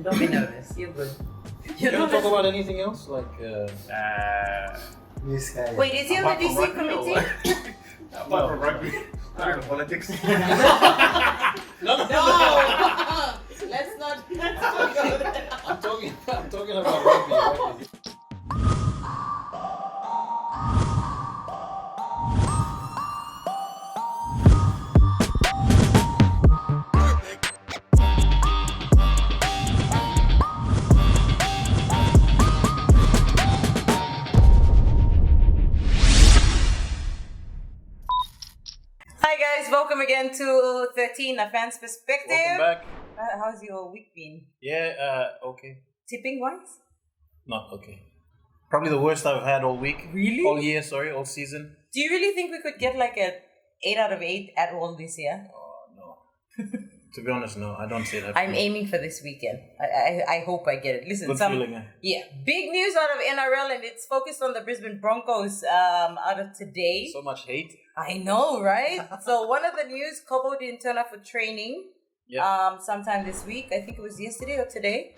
Don't be nervous. You're good. You don't talk about anything else? Like, This guy. Wait, is he on the DC committee? Apart from rugby, politics. no. Let's not. I'm talking about rugby. Hi guys, welcome again to 13, A Fan's Perspective. Welcome back. How's your week been? Yeah, okay. Tipping wise? Not okay. Probably the worst I've had all week. Really? All year, all season. Do you really think we could get like a 8 out of 8 at all this year? Oh, no. To be honest, no. I don't say that. I'm aiming for this weekend. I hope I get it. Listen, Good feeling, eh? Yeah, big news out of NRL, and it's focused on the Brisbane Broncos out of today. So much hate. I know, right? So one of the news, Cobo didn't turn up for training sometime this week. I think it was yesterday or today.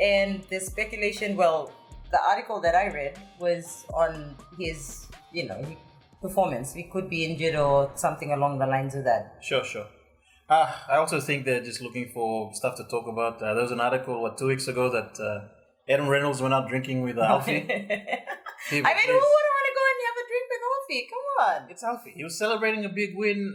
And the speculation, well, the article that I read was on his, performance. He could be injured or something along the lines of that. Sure. I also think they're just looking for stuff to talk about. There was an article, 2 weeks ago, that Adam Reynolds went out drinking with Alfie. I mean, who would want to go and have a drink with Alfie? Come on. It's Alfie. He was celebrating a big win,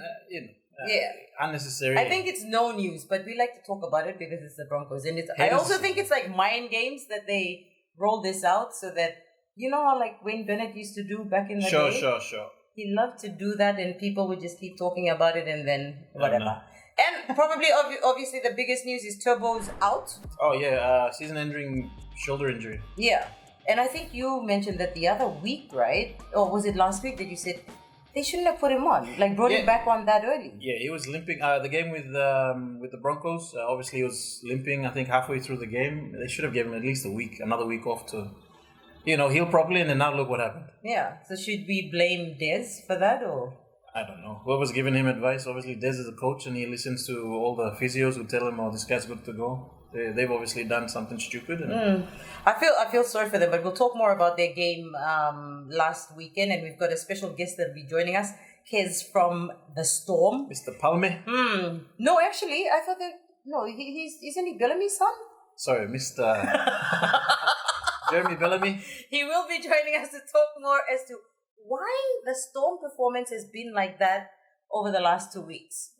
unnecessary. I think it's no news, but we like to talk about it because it's the Broncos. And I also think it's like mind games that they roll this out so that, you know how like Wayne Bennett used to do back in the day? Sure. He loved to do that and people would just keep talking about it and then whatever. And probably, obviously, the biggest news is Turbo's out. Oh, yeah. Season-ending shoulder injury. Yeah. And I think you mentioned that the other week, right? Or was it last week that you said they shouldn't have put him on? Like, brought him back on that early. Yeah, he was limping. The game with the Broncos, obviously he was limping, I think, halfway through the game. They should have given him at least another week off to, heal properly, and then now look what happened. Yeah. So should we blame Des for that, or...? I don't know. Whoever's giving him advice, obviously Des is a coach and he listens to all the physios who tell him, this guy's good to go. They've obviously done something stupid. And I feel sorry for them, but we'll talk more about their game last weekend, and we've got a special guest that will be joining us. He's from the Storm. Mr. Palme? No, actually, I thought that... No, isn't he Bellamy's son? Sorry, Mr. Jeremy Bellamy. He will be joining us to talk more as to why the Storm performance has been like that over the last 2 weeks.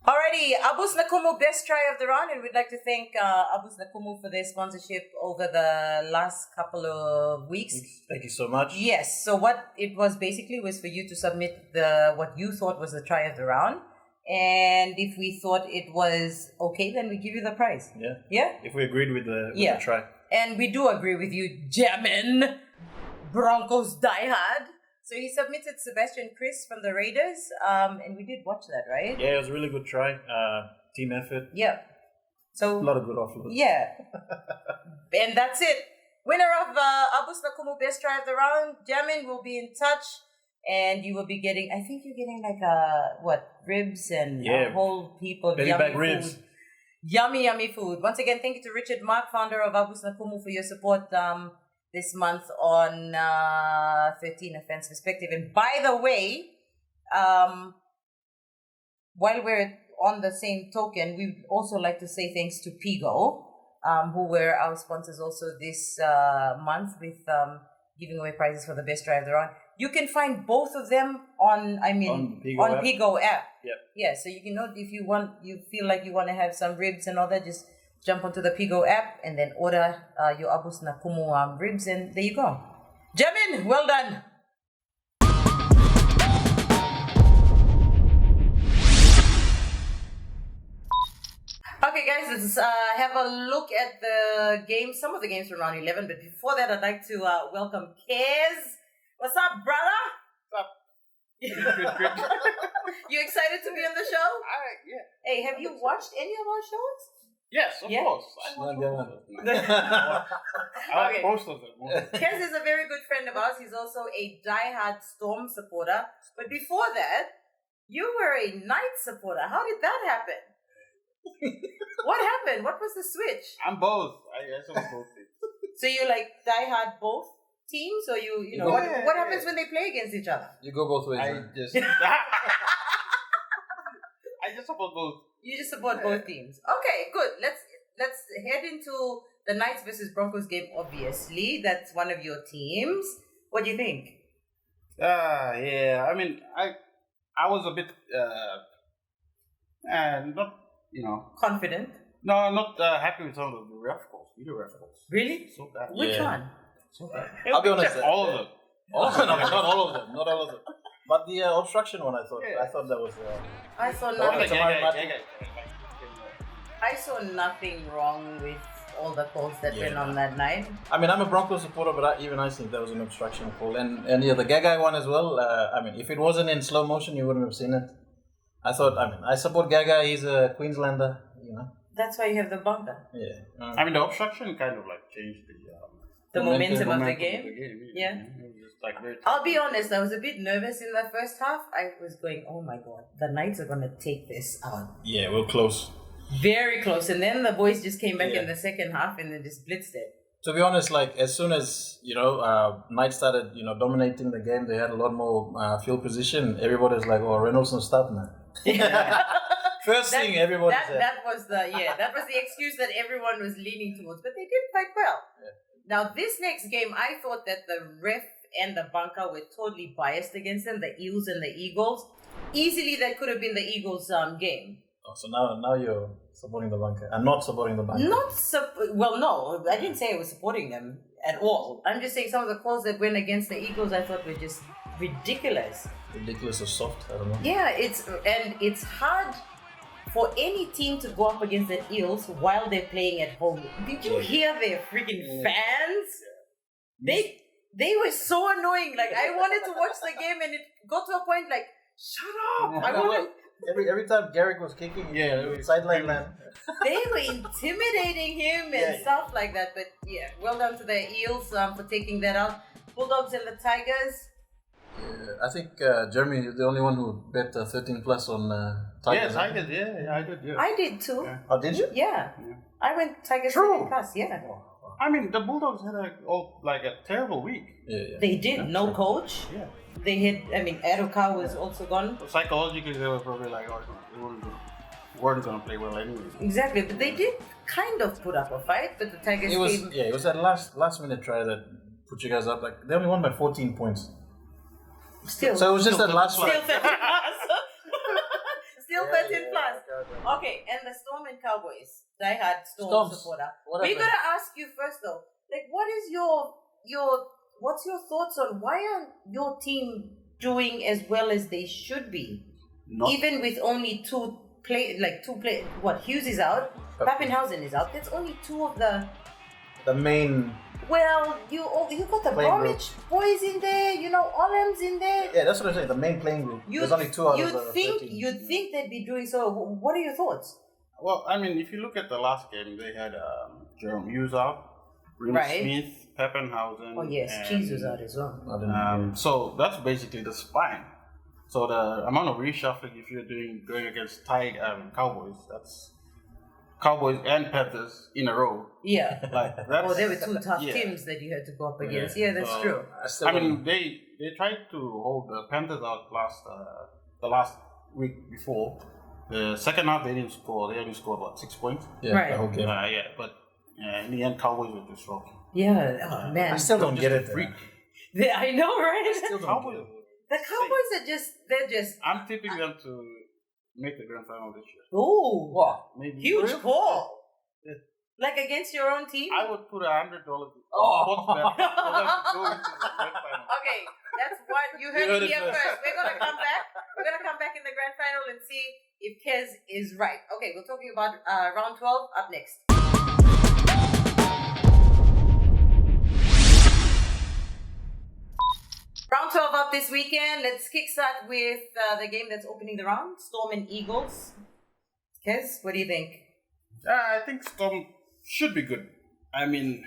Alrighty, Abus Nakumu, best try of the round, and we'd like to thank Abus Nakumu for their sponsorship over the last couple of weeks. Thank you so much. Yes, so what it was basically was for you to submit what you thought was the try of the round. And if we thought it was okay, then we give you the prize. Yeah. Yeah? If we agreed with the try. And we do agree with you, Jamin. Broncos diehard. So he submitted Sebastian Chris from the Raiders. And we did watch that, right? Yeah, it was a really good try. Team effort. Yeah. So a lot of good offloads. Yeah. And that's it. Winner of Abus Nakumu best try of the round, Jamin, will be in touch. And you will be getting, I think you're getting like ribs and a whole heap of belly back ribs. Food. Yummy food. Once again, thank you to Richard Mark, founder of Abus Nakumu, for your support this month on 13 A Fan's Perspective. And by the way, while we're on the same token, we'd also like to say thanks to Pigo, who were our sponsors also this month with giving away prizes for the best drive they're on. You can find both of them on Pigo app. Yep. Yeah, so you can know if you feel like you want to have some ribs and all that, just jump onto the Pigo app and then order your Abus Nakumu ribs, and there you go. Jamin, well done. Okay, guys, let's have a look at the games, some of the games from round 11. But before that, I'd like to welcome Kez. What's up, brother? What's up? Good. You excited to be on the show? Yeah. Hey, have you watched any of our shows? Yes, of course. I like most of them. Kez is a very good friend of ours. He's also a diehard Storm supporter. But before that, You were a Knights supporter. How did that happen? What happened? What was the switch? I'm both. I support both teams. So you like diehard both teams, or you know what happens when they play against each other? You go both ways. I just support both. You just support both teams. Okay, good. Let's head into the Knights versus Broncos game. Obviously, that's one of your teams. What do you think? Yeah. I mean, I was a bit not Confident. No, not happy with some of the ref calls. Video ref calls. Really? So bad. Which one? So bad. I'll be honest. All of them. No, not all of them. Not all of them. But the obstruction one, I thought that was. I saw nothing. I saw nothing wrong with all the calls that went on that night. I mean, I'm a Broncos supporter, but I think that was an obstruction call, and the Gagai one as well. I mean, if it wasn't in slow motion, you wouldn't have seen it. I support Gagai. He's a Queenslander, That's why you have the bunker. Yeah. I mean, the obstruction kind of like changed the momentum of the game. Yeah. It was just like I'll be honest, I was a bit nervous in the first half. I was going, oh my god, the Knights are going to take this out. Yeah, we're close. Very close. And then the boys just came back in the second half and then just blitzed it. To be honest, like as soon as Knights started dominating the game, they had a lot more field position. Everybody's like, oh, Reynolds and stuff now. First thing everybody said. That was the excuse that everyone was leaning towards, but they did quite well. Yeah. Now this next game, I thought that the ref and the bunker were totally biased against them, the Eels and the Eagles. Easily that could have been the Eagles' game. Oh, so now you're supporting the bunker and not supporting the bunker. Well, no, I didn't say I was supporting them at all. I'm just saying some of the calls that went against the Eagles I thought were just ridiculous. Ridiculous or soft, I don't know. Yeah, it's hard for any team to go up against the Eels while they're playing at home. Did you hear their freaking fans? They were so annoying. Like, I wanted to watch the game and it got to a point like, shut up. Every time Garrick was kicking, sideline man. They were intimidating him and stuff like that. But yeah, well done to the Eels for taking that out. Bulldogs and the Tigers. I think Jeremy is the only one who bet 13 plus on Tigers. Yeah, Tigers, I did. Yeah. I did too. Yeah. Oh, did you? Yeah. I went Tigers 13 plus, yeah. I mean, the Bulldogs had a terrible week. Yeah. They did. No coach. Yeah. They had, Aruka was also gone. Psychologically, they were probably like, weren't going to play well anyway. Exactly, but they did kind of put up a fight, but the Tigers came... Yeah, it was that last minute try that put you guys up. Like, they only won by 14 points. Still. So it was just that last one. Still 13 plus. Still 13 plus. Okay, and the Storm and Cowboys. Diehard Storm supporter. We gotta ask you first though. Like, what is what's your thoughts on why aren't your team doing as well as they should be? Even with only two play. What, Hughes is out, Pappenhausen is out. That's only two of the main. Well, you got the Bromwich boys in there, Olam's in there. Yeah, that's what I'm saying. The main playing group. There's only two out of the 13. You'd think they'd be doing so. What are your thoughts? Well, I mean, if you look at the last game, they had Jerome Hughes out, Smith, Pappenhausen. Oh yes, Cheese was out as well. So that's basically the spine. So the amount of reshuffling if you're going against Cowboys, that's Cowboys and Panthers in a row. Yeah. That's, there were two tough teams that you had to go up against. Yeah, that's true. I mean, they tried to hold the Panthers out the last week before. The second half they didn't score. They only scored 6 points. Yeah, right. The whole game. But in the end, Cowboys were just rocking. Yeah. Oh man. I still don't get it. I know, right? I still don't get it. The Cowboys they're just. I'm tipping them to make the grand final this year. Ooh, wow. Maybe huge call. Yeah. Like against your own team? I would put $100 sports bet for them to go into the grand final. Okay, that's what you heard it here first. We're gonna come back. We're gonna come back in the grand final and see if Kez is right. Okay, we're talking about round 12 up next. Round 12 up this weekend. Let's kickstart with the game that's opening the round, Storm and Eagles. Kez, what do you think? I think Storm should be good. I mean,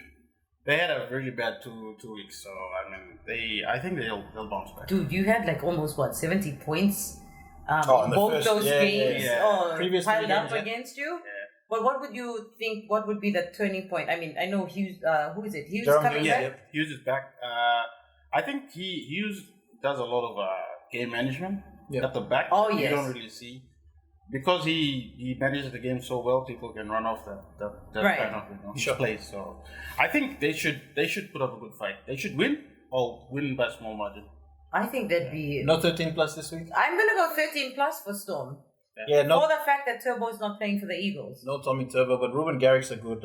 they had a really bad two weeks, so I mean, I think they'll bounce back. Dude, you had almost 70 points both first, those games Previous piled three up games, against you. Yeah. But what would you think? What would be the turning point? I mean, I know Hughes. Who is it? Hughes Jerome coming Hughes, back. Yeah, Hughes is back. I think Hughes does a lot of game management at the back. Oh, You yes. don't really see. Because he manages the game so well, people can run off that Right. kind of plays. So I think they should put up a good fight. They should win or win by small margin. I think that'd be. No 13 plus this week? I'm gonna go 13 plus for Storm. Yeah, no. For the fact that Turbo's not playing for the Eagles. No Tommy Turbo, but Ruben Garrick's a good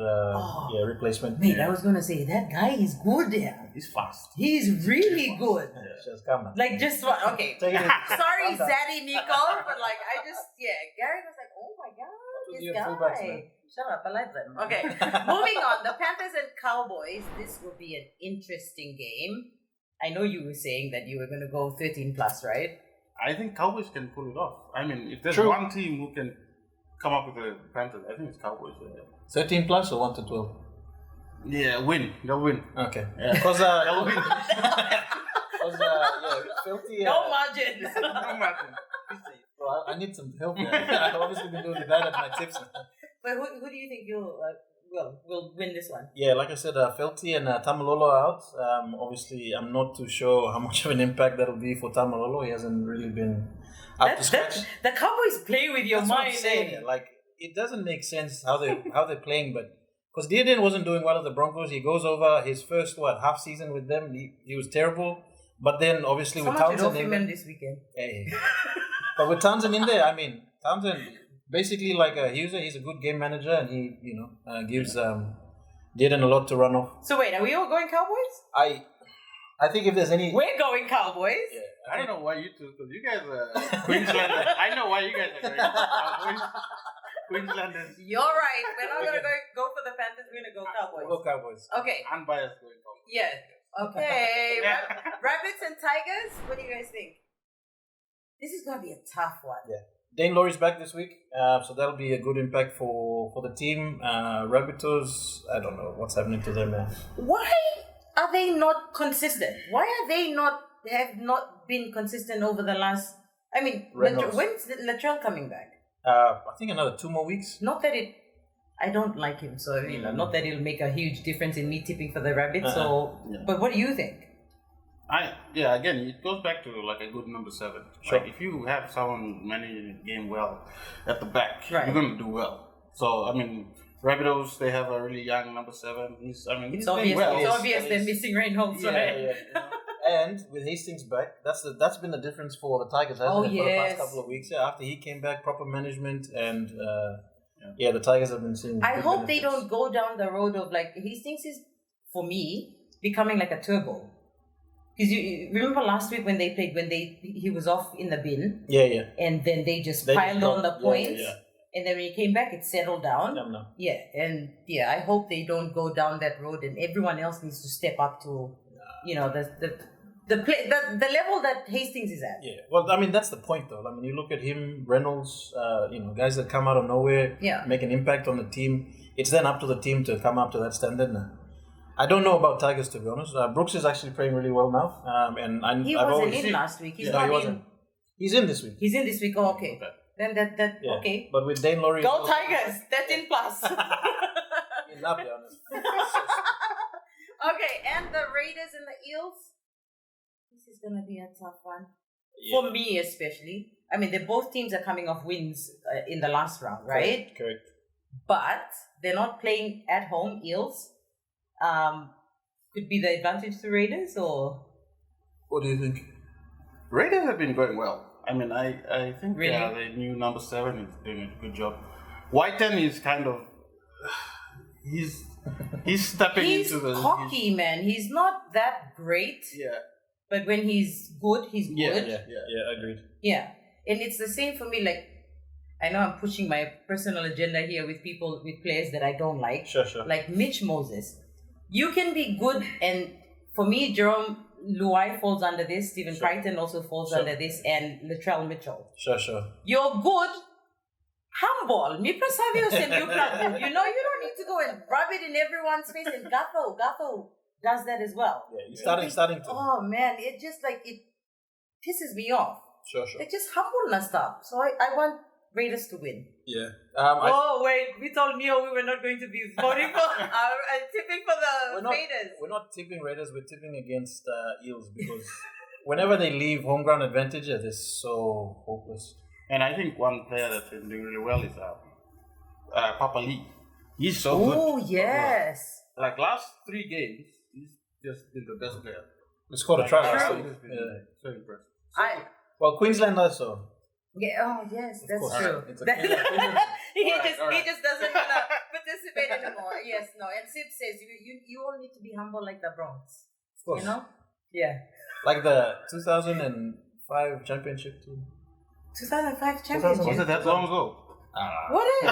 replacement. Mate, I was gonna say that guy is good there. He's fast. He's really good. Just come on. Like just okay. Take it easy. Sorry, Calm down. Zaddy Nico, but like I just Gary was like, oh my god, this You're fullbacks, guy. man. Shut up, I like them. Okay, moving on. The Panthers and Cowboys. This will be an interesting game. I know you were saying that you were going to go 13 plus, right? I think Cowboys can pull it off. I mean, if there's True. one team who can come up with the Panthers, I think it's Cowboys. 13 plus or 1 to 12? Yeah, win. They'll win. Okay. Yeah. Because They'll win. Filthy. No margins. No matter. Bro, I need some help. I've obviously been doing bad at my tips. But who do you think will win this one? Yeah, like I said, Felty and Tamalolo are out. Obviously, I'm not too sure how much of an impact that'll be for Tamalolo. He hasn't really been up to scratch. The Cowboys play with your That's what I'm mind. saying. Like, it doesn't make sense how they're playing, but because Dearden wasn't doing well at the Broncos, he goes over his first half season with them. He was terrible, but then obviously with Townsend in there, this weekend. but with Townsend in there, I mean Townsend basically like he's a good game manager, and he gives Dearden a lot to run off. So wait, are we all going Cowboys? I think if there's any, We're going Cowboys. yeah, I don't know why you two, because you guys are Queenslanders. I know why you guys are going Cowboys. Queenslanders. You're right. We're not gonna go for the Panthers. We're gonna go Cowboys. we'll go Cowboys. Okay. Unbiased going Cowboys. Yeah. Okay. Yeah. Rabbits and Tigers. What do you guys think? This is gonna be a tough one. Yeah. Dane Laurie's back this week, so that'll be a good impact for the team. Rabbitohs, I don't know what's happening to them, man. Why are they not consistent? Why are they have not been consistent over the last? I mean, Reynolds. when's Latrell coming back? I think another 2 more weeks. Not that I don't like him, so not that it'll make a huge difference in me tipping for the Rabbits. So, but what do you think? Again, it goes back to like a good number 7. Sure. Like if you have someone managing the game well at the back, Right. you're gonna do well. So I mean, Rabbitohs, they have a really young number 7. He's It's playing obvious. well. It's obvious they're missing Reynolds, right? And with Hastings back, that's been the difference for the Tigers, hasn't it? For the past couple of weeks. Yeah, after he came back, proper management, and the Tigers have been seeing. I good hope they benefits. don't go down the road of like Hastings is, for me, becoming like a turbo. Because you remember last week when they played, he was off in the bin, Yeah. and then they just They piled just on the dropped- points, yeah. and then when he came back, it settled down. No. Yeah, and I hope they don't go down that road, and everyone else needs to step up to, the level that Hastings is at. Yeah, well, I mean that's the point, though. I mean, you look at him, Reynolds, guys that come out of nowhere, make an impact on the team. It's then up to the team to come up to that standard now. I don't know about Tigers, to be honest. Brooks is actually playing really well now, and He I've wasn't always in last week. He's No, not he in. wasn't. He's in this week. He's in this week. Oh, okay. Then that Yeah. okay. But with Dane Laurie, Go Tigers! 13 plus. Enough, be honest. Okay, and the Raiders and the Eels. This is gonna be a tough one for me, especially. I mean, both teams are coming off wins in the last round, right? Correct. But they're not playing at home. Eels could be the advantage to Raiders, or What do you think? Raiders have been going well. I mean, I think Really? the new number 7 is doing a good job. Whiten is kind of he's stepping he's into the cocky, man. He's not that great, but when he's good, he's good. Yeah, agreed. Yeah, and it's the same for me. Like, I know I'm pushing my personal agenda here with players that I don't like. Sure. Like Mitch Moses. You can be good, and for me, Jerome Luai falls under this. Stephen Crichton also falls under this, and Latrell Mitchell. Sure. You're good. Handball. Mi presavio se mi upravo. You don't need to go and rub it in everyone's face. And Gatho does that as well. Yeah, he's starting to. Oh man, it just it pisses me off. Sure. They're just humble and stuff. So I want Raiders to win. Yeah. Wait. We told Neo we were not going to be voting for tipping for the Raiders. We're not tipping Raiders. We're tipping against EELS because whenever they leave home ground advantage, they're so hopeless. And I think one player that's been doing really well is Papa Lee. He's so good. Oh, yes. Like last 3 games, he's just been the best player. He scored a try. So impressive. Well, Queensland also. Yeah. Oh, yes, that's course. true. It's He just doesn't want to participate anymore. Yes, no. And Sip says you all need to be humble like the Bronx. Of course. You know? Yeah. Like the 2005 championship team. 2005 championship. Was it that long ago? What is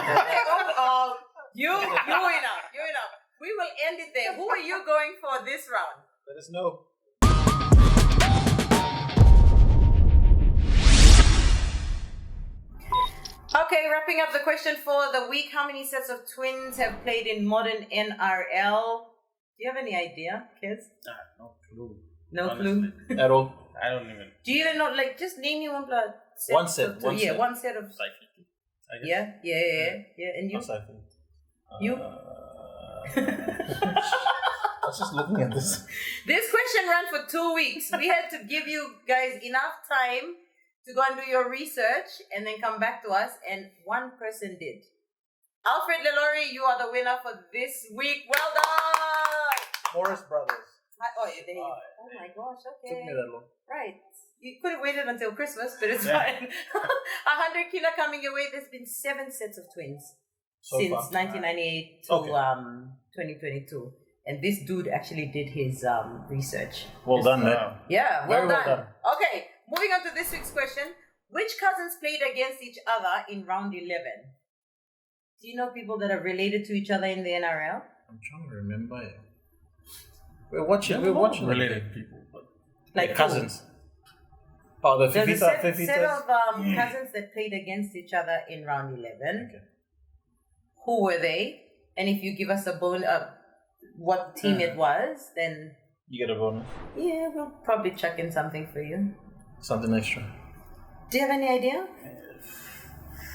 you enough. We will end it there. Who are you going for this round? Let us know. Okay, wrapping up the question for the week. How many sets of twins have played in modern NRL? Do you have any idea, kids? No clue. No clue? At all? I don't even. Do you even know, like, just name me one blood? One set. One set of... Yeah. And you? You? I was just looking at this. This question ran for 2 weeks. We had to give you guys enough time to go and do your research and then come back to us, and one person did. Alfred Lelori, you are the winner for this week. Well done! Morris Brothers. Oh my gosh, okay. Took me that long. Right. You could have waited until Christmas, but it's fine. 100 kilo coming your way. There's been 7 sets of twins since 1998 to 2022. And this dude actually did his research. Well done, man. Yeah, Very well done. Okay, moving on to this week's question. Which cousins played against each other in round 11? Do you know people that are related to each other in the NRL? I'm trying to remember. We're watching related people. Like cousins. Oh, the There's a set of cousins that played against each other in round 11. Okay. Who were they? And if you give us what team it was, then... You get a bonus. Yeah, we'll probably chuck in something for you. Something extra. Do you have any idea?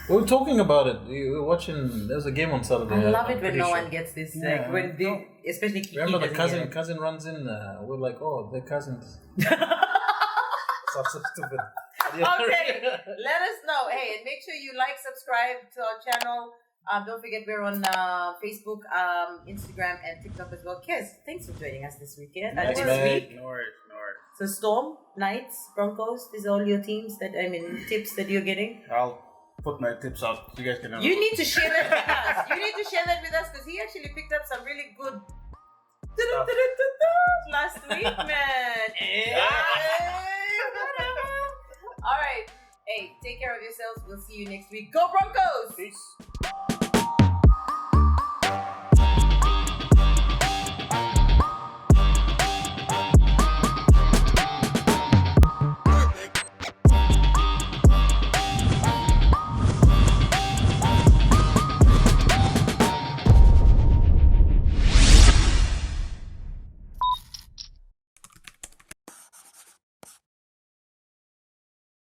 We were talking about it. We were watching... There was a game on Saturday. I love it when no one gets this. Like, when they, especially Kiki. Remember the cousin runs in. We're like, oh, they're cousins. Sounds so stupid. Okay, let us know. Hey, and make sure you like, subscribe to our channel. Don't forget we're on Facebook, Instagram, and TikTok as well. Kez, thanks for joining us this weekend. Nice, this man. week. No worries. So Storm, Knights, Broncos, these are all your teams tips that you're getting. I'll put my tips out. You guys can know. You need to share that with us. You need to share that with us because he actually picked up some really good last week, man. All right. Hey, take care of yourselves. We'll see you next week. Go Broncos! Peace.